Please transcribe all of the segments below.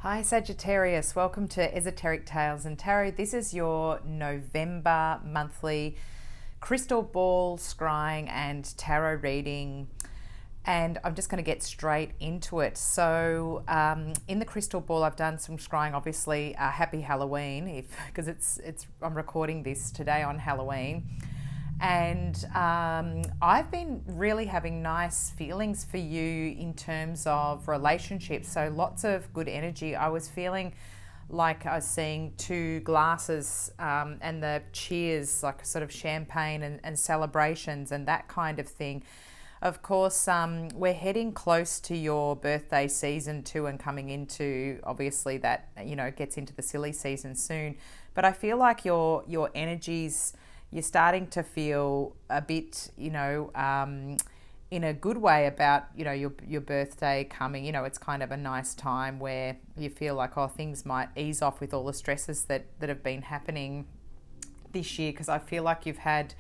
Hi Sagittarius, welcome to Esoteric Tales and Tarot. This is your November monthly crystal ball, scrying and tarot reading, and I'm just going to get straight into it. So in the crystal ball I've done some scrying, obviously happy Halloween, because I'm recording this today on Halloween. And I've been really having nice feelings for you in terms of relationships. So lots of good energy. I was feeling like I was seeing two glasses and the cheers, like sort of champagne and celebrations and that kind of thing. Of course, we're heading close to your birthday season too, and coming into, obviously, that, gets into the silly season soon. But I feel like your energies, you're starting to feel a bit, in a good way about, your birthday coming. It's kind of a nice time where you feel like, things might ease off with all the stresses that have been happening this year, because I feel like you've had,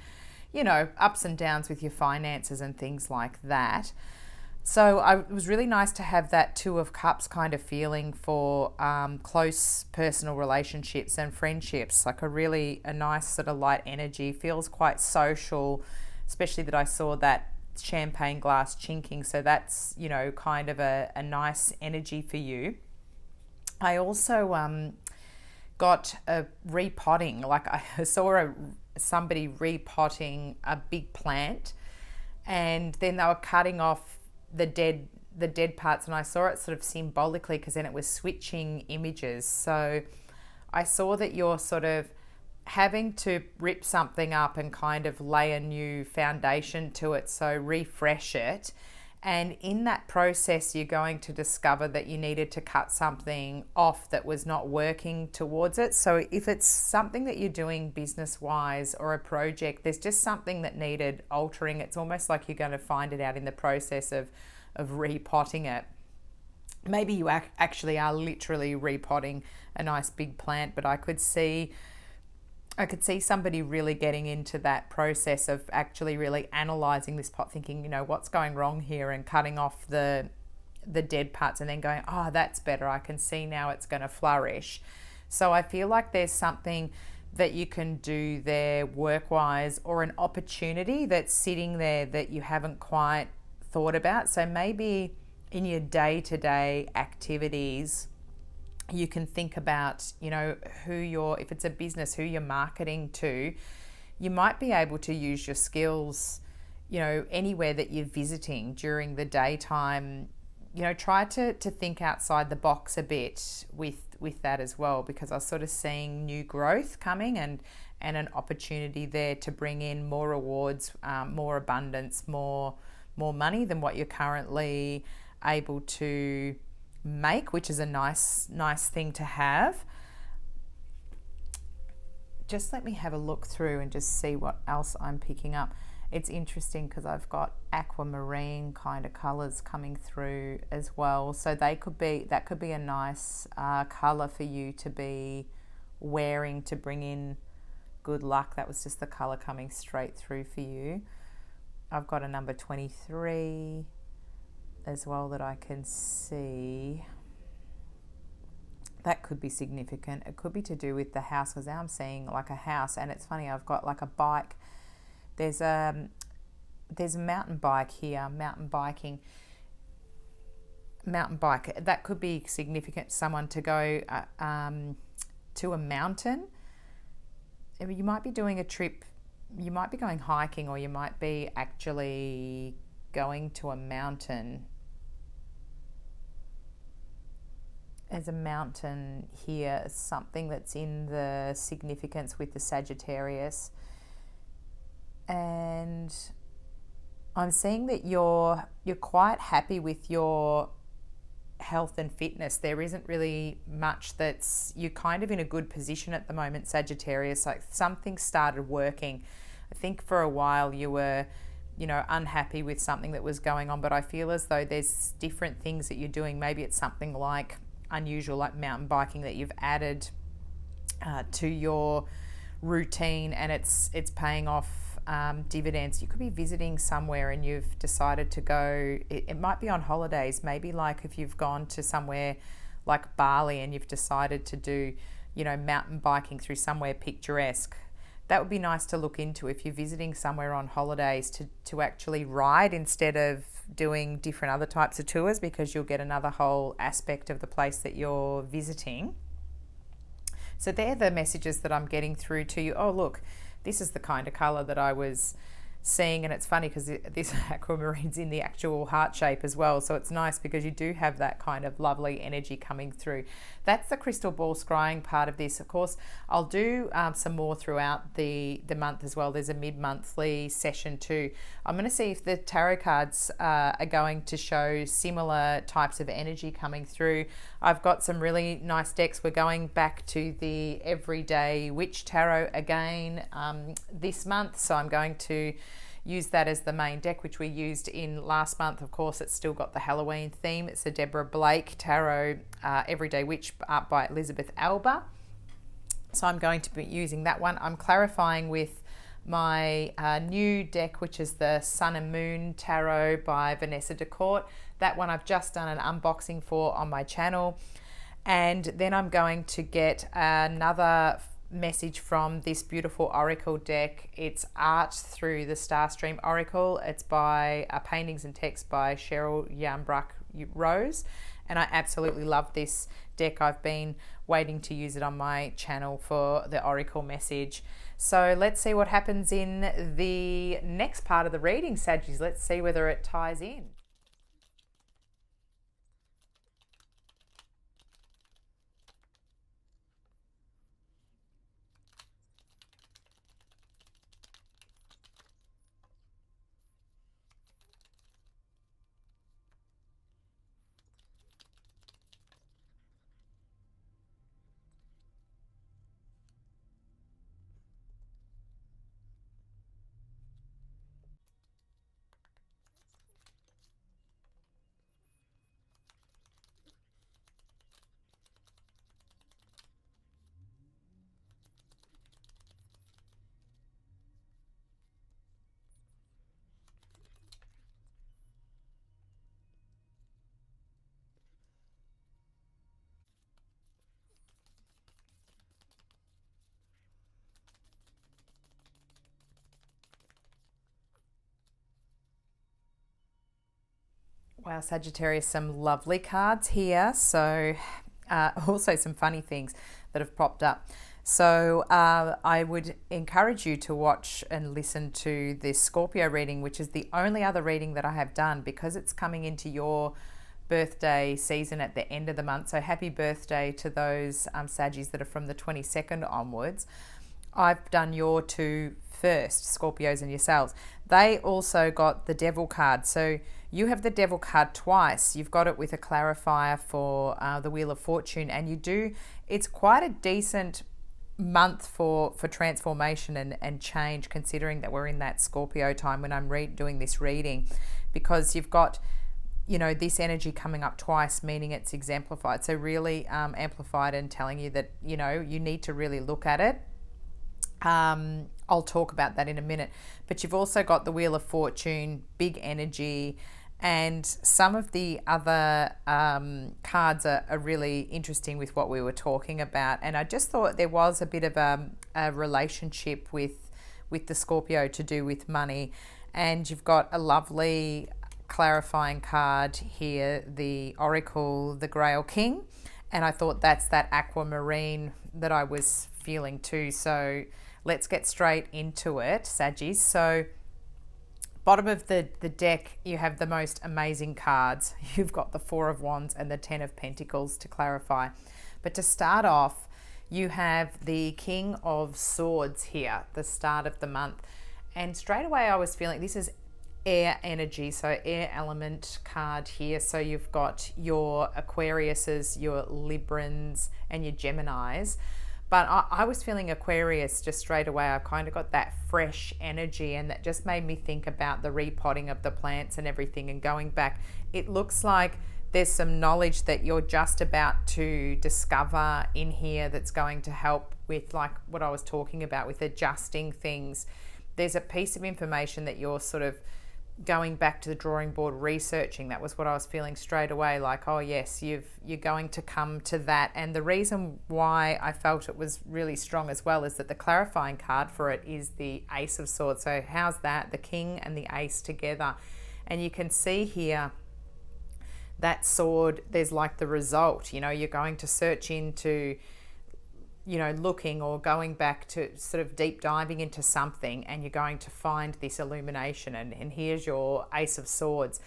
ups and downs with your finances and things like that. So it was really nice to have that Two of Cups kind of feeling for close personal relationships and friendships, like a nice sort of light energy. Feels quite social, especially that I saw that champagne glass chinking. So that's, kind of a nice energy for you. I also got a repotting, like I saw somebody repotting a big plant, and then they were cutting off the dead parts, and I saw it sort of symbolically, because then it was switching images. So I saw that you're sort of having to rip something up and kind of lay a new foundation to it, so refresh it. And in that process, you're going to discover that you needed to cut something off that was not working towards it. So if it's something that you're doing business-wise or a project, there's just something that needed altering. It's almost like you're going to find it out in the process of repotting it. Maybe you actually are literally repotting a nice big plant, but I could see somebody really getting into that process of actually really analysing this pot, thinking, what's going wrong here, and cutting off the dead parts, and then going, that's better. I can see now it's going to flourish. So I feel like there's something that you can do there work-wise, or an opportunity that's sitting there that you haven't quite thought about. So maybe in your day-to-day activities, you can think about, if it's a business, who you're marketing to. You might be able to use your skills, anywhere that you're visiting during the daytime. Try to think outside the box a bit with that as well, because I was sort of seeing new growth coming and an opportunity there to bring in more rewards, more abundance, more money than what you're currently able to make, which is a nice thing to have. Just let me have a look through and just see what else I'm picking up. It's interesting because I've got aquamarine kind of colors coming through as well, so that could be a nice color for you to be wearing to bring in good luck. That was just the color coming straight through for you. I've got a number 23 as well that I can see. That could be significant. It could be to do with the house, because now I'm seeing like a house, and it's funny, I've got like a bike. There's a mountain bike here, mountain bike. That could be significant, someone to go to a mountain. You might be doing a trip, you might be going hiking, or you might be actually going to a mountain. There's a mountain here, something that's in the significance with the Sagittarius. And I'm seeing that you're quite happy with your health and fitness. There isn't really much you're kind of in a good position at the moment, Sagittarius. Like something started working. I think for a while you were, unhappy with something that was going on, but I feel as though there's different things that you're doing. Maybe it's something like unusual, like mountain biking, that you've added to your routine, and it's paying off dividends. You could be visiting somewhere and you've decided to go. It might be on holidays, maybe like if you've gone to somewhere like Bali and you've decided to do, mountain biking through somewhere picturesque, that would be nice to look into if you're visiting somewhere on holidays, to actually ride instead of doing different other types of tours, because you'll get another whole aspect of the place that you're visiting. So they're the messages that I'm getting through to you. Oh, look, this is the kind of colour that I was seeing, and it's funny because this aquamarine's in the actual heart shape as well, so it's nice because you do have that kind of lovely energy coming through. That's the crystal ball scrying part of this. Of course, I'll do some more throughout the month as well. There's a mid-monthly session too. I'm going to see if the tarot cards are going to show similar types of energy coming through. I've got some really nice decks. We're going back to the Everyday Witch Tarot again this month, so I'm going to use that as the main deck, which we used in last month. Of course, it's still got the Halloween theme. It's a Deborah Blake Tarot Everyday Witch art by Elisabeth Alba. So I'm going to be using that one. I'm clarifying with my new deck, which is the Sun and Moon Tarot by Vanessa Decort. That one I've just done an unboxing for on my channel. And then I'm going to get another message from this beautiful oracle deck. It's art through the Starstream oracle. It's by paintings and text by Cheryl Vambrach Rose, and I absolutely love this deck. I've been waiting to use it on my channel for the oracle message. So let's see what happens in the next part of the reading, Saggies. Let's see whether it ties in. Wow, Sagittarius, some lovely cards here. So also some funny things that have popped up. So I would encourage you to watch and listen to this Scorpio reading, which is the only other reading that I have done, because it's coming into your birthday season at the end of the month. So happy birthday to those Saggies that are from the 22nd onwards. I've done your two first, Scorpios and yourselves. They also got the Devil card. So you have the Devil card twice. You've got it with a clarifier for the Wheel of Fortune, and you do. It's quite a decent month for transformation and change, considering that we're in that Scorpio time when I'm doing this reading, because you've got, this energy coming up twice, meaning it's exemplified. So really amplified and telling you that, you need to really look at it. I'll talk about that in a minute. But you've also got the Wheel of Fortune, big energy, and some of the other cards are really interesting with what we were talking about. And I just thought there was a bit of a relationship with the Scorpio to do with money. And you've got a lovely clarifying card here, the Oracle, the Grail King. And I thought that's that aquamarine that I was feeling too. So let's get straight into it, Saggies. So bottom of the deck, you have the most amazing cards. You've got the Four of Wands and the Ten of Pentacles to clarify. But to start off, you have the King of Swords here, the start of the month. And straight away I was feeling this is air energy, so air element card here. So you've got your Aquariuses, your Librans, and your Geminis. But I was feeling Aquarius just straight away. I kind of got that fresh energy, and that just made me think about the repotting of the plants and everything and going back. It looks like there's some knowledge that you're just about to discover in here that's going to help with, like what I was talking about with adjusting things. There's a piece of information that you're sort of going back to the drawing board, researching. That was what I was feeling straight away, like, oh yes, you're going to come to that. And the reason why I felt it was really strong as well is that the clarifying card for it is the Ace of Swords. So how's that? The King and the Ace together. And you can see here that sword, there's like the result, you're going to search into, looking or going back to sort of deep diving into something, and you're going to find this illumination. And here's your Ace of Swords.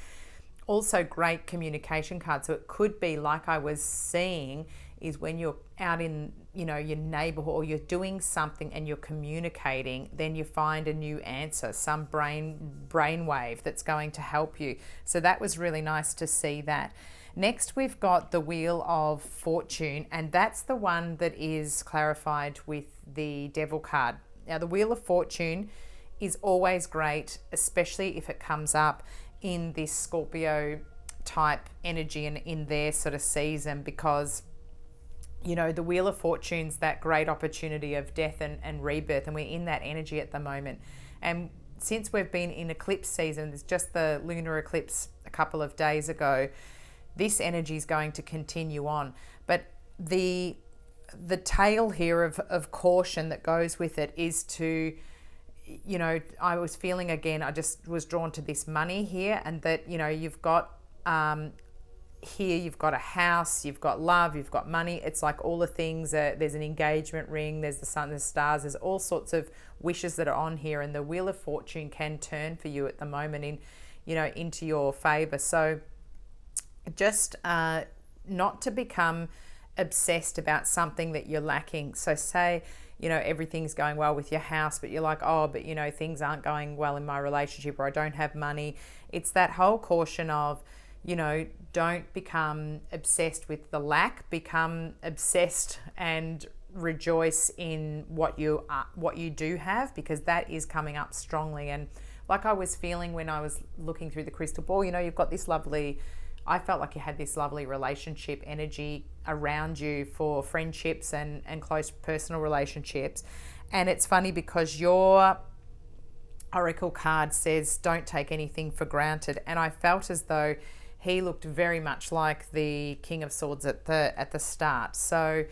Also great communication card. So it could be, like I was seeing, is when you're out in, your neighborhood, or you're doing something and you're communicating, then you find a new answer, some brainwave that's going to help you. So that was really nice to see that. Next, we've got the Wheel of Fortune, and that's the one that is clarified with the Devil card. Now, the Wheel of Fortune is always great, especially if it comes up in this Scorpio type energy and in their sort of season, because the Wheel of Fortune's that great opportunity of death and rebirth, and we're in that energy at the moment. And since we've been in eclipse season, there's just the lunar eclipse a couple of days ago, this energy is going to continue on. But the tale here of caution that goes with it is to, I was feeling again, I just was drawn to this money here, and that, you've got here, you've got a house, you've got love, you've got money. It's like all the things, there's an engagement ring, there's the sun, there's stars, there's all sorts of wishes that are on here, and the Wheel of Fortune can turn for you at the moment into your favor. So just not to become obsessed about something that you're lacking. So say, everything's going well with your house, but you're like, oh, but things aren't going well in my relationship, or I don't have money. It's that whole caution of, don't become obsessed with the lack, become obsessed and rejoice in what you do have, because that is coming up strongly. And like I was feeling when I was looking through the crystal ball, you've got this lovely, I felt like you had this lovely relationship energy around you for friendships and close personal relationships. And it's funny because your oracle card says, don't take anything for granted. And I felt as though he looked very much like the King of Swords at the start. So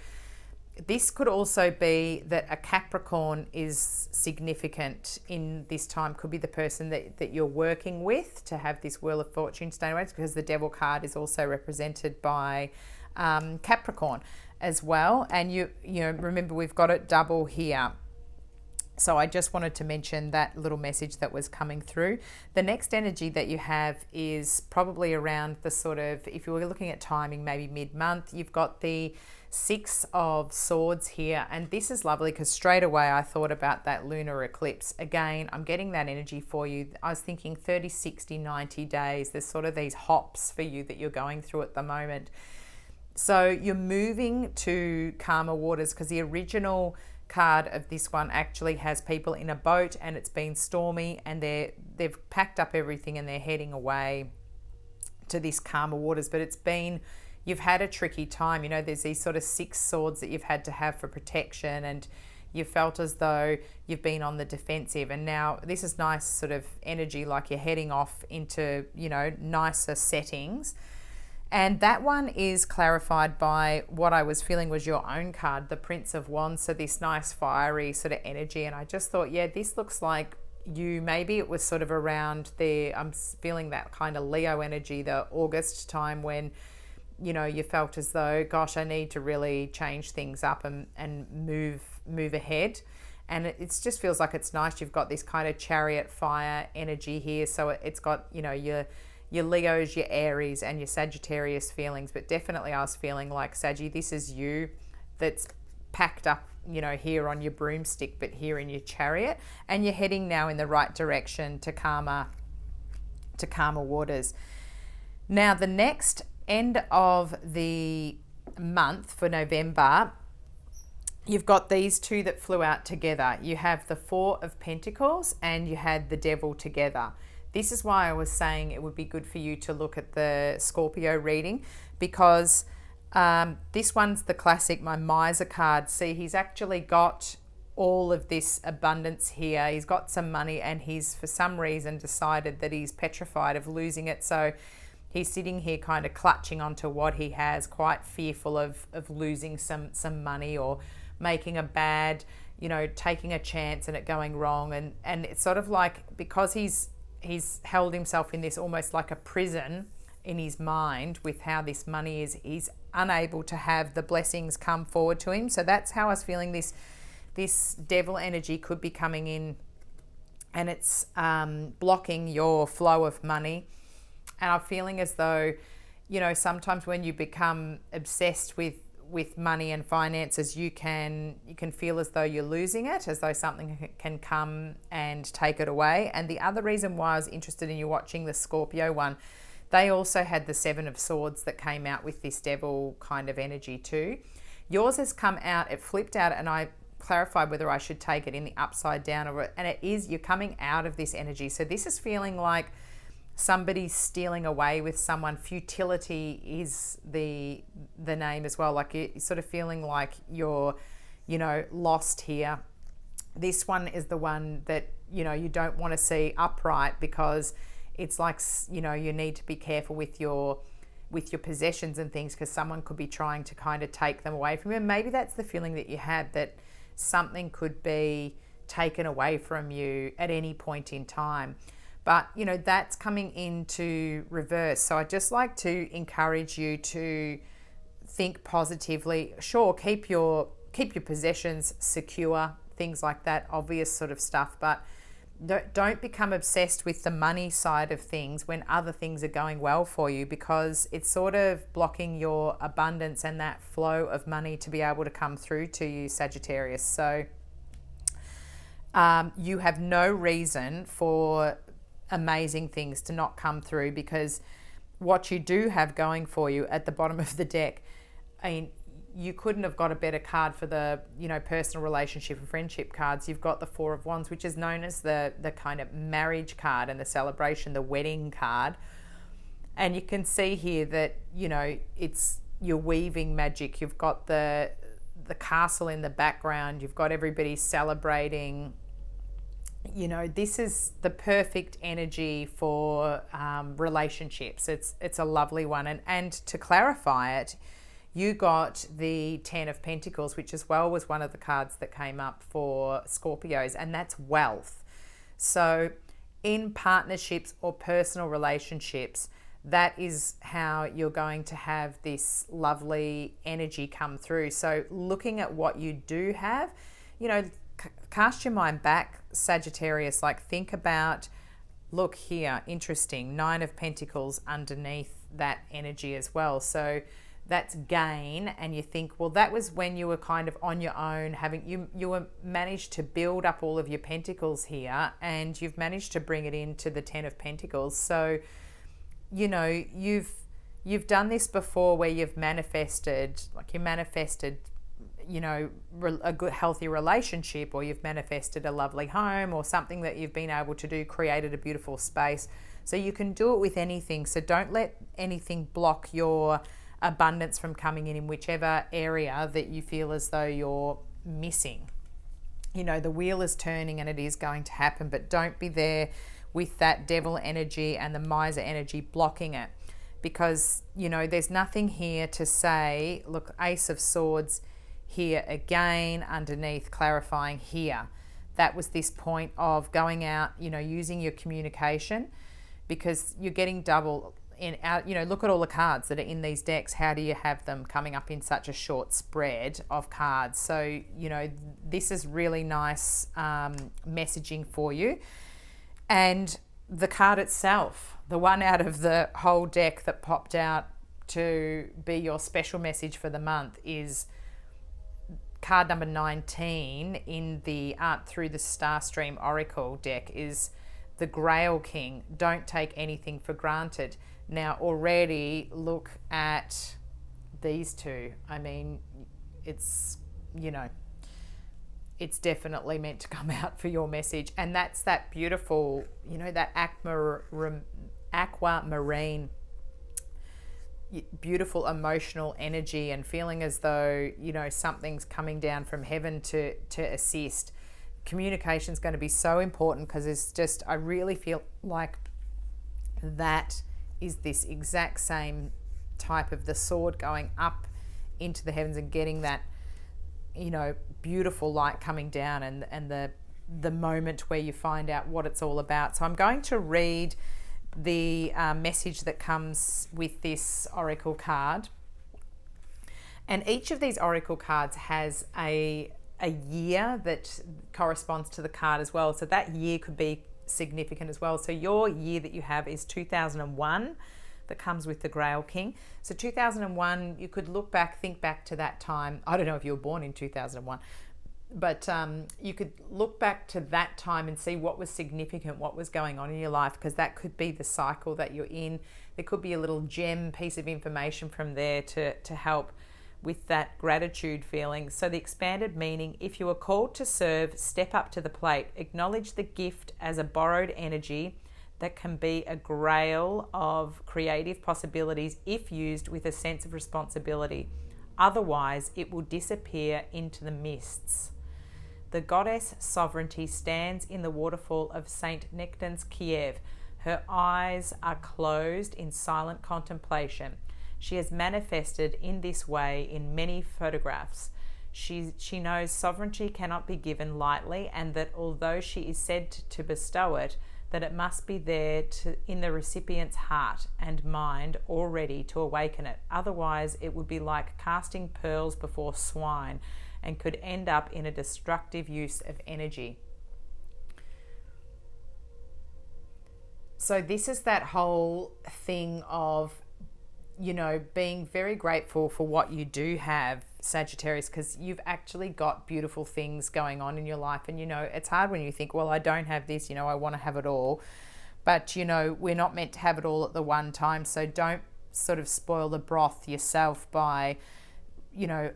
this could also be that a Capricorn is significant in this time. Could be the person that you're working with to have this Wheel of Fortune stay away, because the Devil card is also represented by Capricorn as well. And you remember, we've got it double here. So I just wanted to mention that little message that was coming through. The next energy that you have is probably around the sort of, if you were looking at timing, maybe mid-month. You've got the Six of Swords here, and this is lovely because straight away I thought about that lunar eclipse. Again, I'm getting that energy for you. I was thinking 30, 60, 90 days. There's sort of these hops for you that you're going through at the moment. So you're moving to calmer waters, because the original card of this one actually has people in a boat and it's been stormy, and they've packed up everything and they're heading away to this calmer waters. But you've had a tricky time. There's these sort of six swords that you've had to have for protection, and you felt as though you've been on the defensive. And now this is nice sort of energy, like you're heading off into, nicer settings. And that one is clarified by what I was feeling was your own card, the Prince of Wands. So this nice fiery sort of energy. And I just thought, yeah, this looks like you, maybe it was sort of around there. I'm feeling that kind of Leo energy, the August time, when you felt as though, gosh, I need to really change things up and move ahead. And it just feels like it's nice. You've got this kind of chariot fire energy here. So it's got, your Leos, your Aries, and your Sagittarius feelings. But definitely I was feeling like, Saggy, this is you that's packed up, here on your broomstick, but here in your chariot. And you're heading now in the right direction to calmer waters. Now, the next end of the month for November, you've got these two that flew out together. You have the Four of Pentacles and you had the Devil together. This is why I was saying it would be good for you to look at the Scorpio reading, because this one's the classic, my Miser card. See, he's actually got all of this abundance here. He's got some money and he's for some reason decided that he's petrified of losing it. So he's sitting here kind of clutching onto what he has, quite fearful of losing some money or making a bad, taking a chance and it going wrong. And it's sort of like, because he's held himself in this almost like a prison in his mind with how this money is, he's unable to have the blessings come forward to him. So that's how I was feeling this devil energy could be coming in, and it's blocking your flow of money. And I'm feeling as though, sometimes when you become obsessed with money and finances, you can feel as though you're losing it, as though something can come and take it away. And the other reason why I was interested in you watching the Scorpio one, they also had the Seven of Swords that came out with this devil kind of energy too. Yours has come out, it flipped out, and I clarified whether I should take it in the upside down and it is, you're coming out of this energy. So this is feeling like somebody's stealing away with someone. Futility is the name as well. Like you're sort of feeling like you're, lost here. This one is the one that, you don't want to see upright, because it's like, you need to be careful with your possessions and things, because someone could be trying to kind of take them away from you. And maybe that's the feeling that you have, that something could be taken away from you at any point in time. But, that's coming into reverse. So I'd just like to encourage you to think positively. Sure, keep your possessions secure, things like that, obvious sort of stuff, but don't become obsessed with the money side of things when other things are going well for you, because it's sort of blocking your abundance and that flow of money to be able to come through to you, Sagittarius. So you have no reason for amazing things to not come through, because what you do have going for you at the bottom of the deck, I mean, you couldn't have got a better card for the, personal relationship and friendship cards. You've got the Four of Wands, which is known as the kind of marriage card and the celebration, the wedding card. And you can see here that, it's, you're weaving magic. You've got the castle in the background. You've got everybody celebrating. This is the perfect energy for relationships. It's a lovely one. And to clarify it, you got the Ten of Pentacles, which as well was one of the cards that came up for Scorpios, and that's wealth. So in partnerships or personal relationships, that is how you're going to have this lovely energy come through. So looking at what you do have, cast your mind back, Sagittarius, like think about, look here, interesting, Nine of Pentacles underneath that energy as well. So that's gain, and you think, well, that was when you were kind of on your own, having you were managed to build up all of your pentacles here, and you've managed to bring it into the Ten of Pentacles. So you've done this before, where you've manifested, a good healthy relationship, or you've manifested a lovely home, or something that you've been able to do, created a beautiful space. So you can do it with anything. So don't let anything block your abundance from coming in whichever area that you feel as though you're missing. The wheel is turning and it is going to happen, but don't be there with that devil energy and the miser energy blocking it, because there's nothing here to say, look, Ace of Swords here again underneath, clarifying here. That was this point of going out, using your communication, because you're getting double out. Look at all the cards that are in these decks. How do you have them coming up in such a short spread of cards? So this is really nice messaging for you. And the card itself, the one out of the whole deck that popped out to be your special message for the month, is card number 19 in the Art Through the Starstream Oracle deck, is the Grail King. Don't take anything for granted. Now already look at these two. I mean, it's definitely meant to come out for your message. And that's that beautiful, that aquamarine beautiful emotional energy and feeling as though, you know, something's coming down from heaven to assist. Communication is going to be so important because it's just, I really feel like that is this exact same type of the sword going up into the heavens and getting that, you know, beautiful light coming down, and the moment where you find out what it's all about. So I'm going to read the message that comes with this oracle card, and each of these oracle cards has a year that corresponds to the card as well, so that year could be significant as well. So your year that you have is 2001, that comes with the Grail King. So 2001, you could look back, think back to that time. I don't know if you were born in 2001, but you could look back to that time and see what was significant, what was going on in your life, because that could be the cycle that you're in. There could be a little gem piece of information from there to help with that gratitude feeling. So the expanded meaning: if you are called to serve, step up to the plate. Acknowledge the gift as a borrowed energy that can be a grail of creative possibilities if used with a sense of responsibility. Otherwise, it will disappear into the mists. The goddess sovereignty stands in the waterfall of Saint Nectan's Kiev. Her eyes are closed in silent contemplation. She has manifested in this way in many photographs. She knows sovereignty cannot be given lightly, and that although she is said to bestow it, that it must be there in the recipient's heart and mind already to awaken it. Otherwise, it would be like casting pearls before swine and could end up in a destructive use of energy. So this is that whole thing of, you know, being very grateful for what you do have, Sagittarius, because you've actually got beautiful things going on in your life. And, you know, it's hard when you think, well, I don't have this, you know, I want to have it all. But, you know, we're not meant to have it all at the one time. So don't sort of spoil the broth yourself by, you know,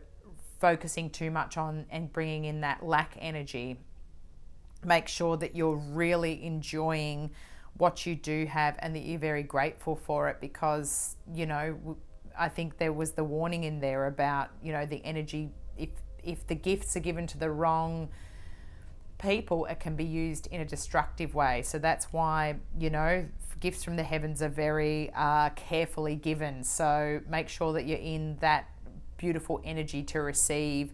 focusing too much on and bringing in that lack energy. Make sure that you're really enjoying what you do have and that you're very grateful for it, because, you know, I think there was the warning in there about, you know, the energy, if the gifts are given to the wrong people, it can be used in a destructive way. So that's why, you know, gifts from the heavens are very carefully given. So make sure that you're in that beautiful energy to receive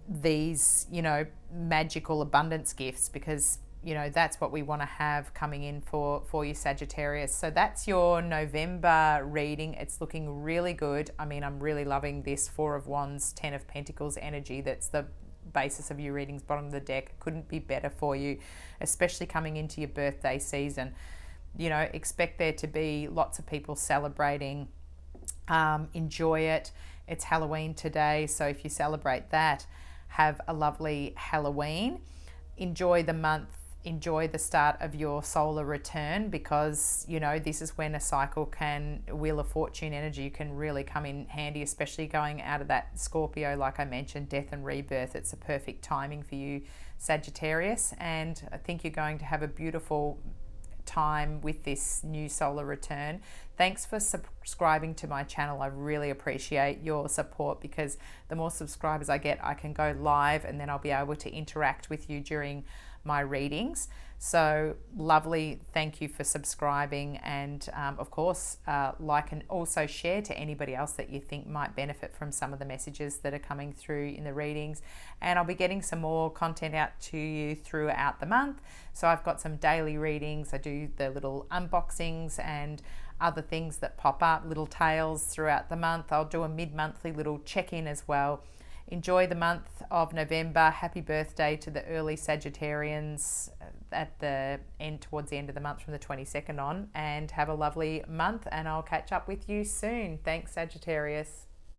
these, you know, magical abundance gifts, because, you know, that's what we want to have coming in for you, Sagittarius. So that's your November reading. It's looking really good. I mean, I'm really loving this Four of Wands, Ten of Pentacles energy. That's the basis of your readings, bottom of the deck. Couldn't be better for you, especially coming into your birthday season. You know, expect there to be lots of people celebrating. Enjoy it. It's Halloween today, so if you celebrate that, have a lovely Halloween. Enjoy the month. Enjoy the start of your solar return, because, you know, this is when a cycle Wheel of Fortune energy can really come in handy, especially going out of that Scorpio, like I mentioned, death and rebirth. It's a perfect timing for you, Sagittarius, and I think you're going to have a beautiful time with this new solar return. Thanks for subscribing to my channel. I really appreciate your support, because the more subscribers I get, I can go live and then I'll be able to interact with you during my readings. So lovely. Thank you for subscribing, and of course like and also share to anybody else that you think might benefit from some of the messages that are coming through in the readings. And I'll be getting some more content out to you throughout the month. So I've got some daily readings. I do the little unboxings and other things that pop up, little tales throughout the month. I'll do a mid-monthly little check-in as well. Enjoy the month of November. Happy birthday to the early Sagittarians at the end, towards the end of the month from the 22nd on, and have a lovely month, and I'll catch up with you soon. Thanks, Sagittarius.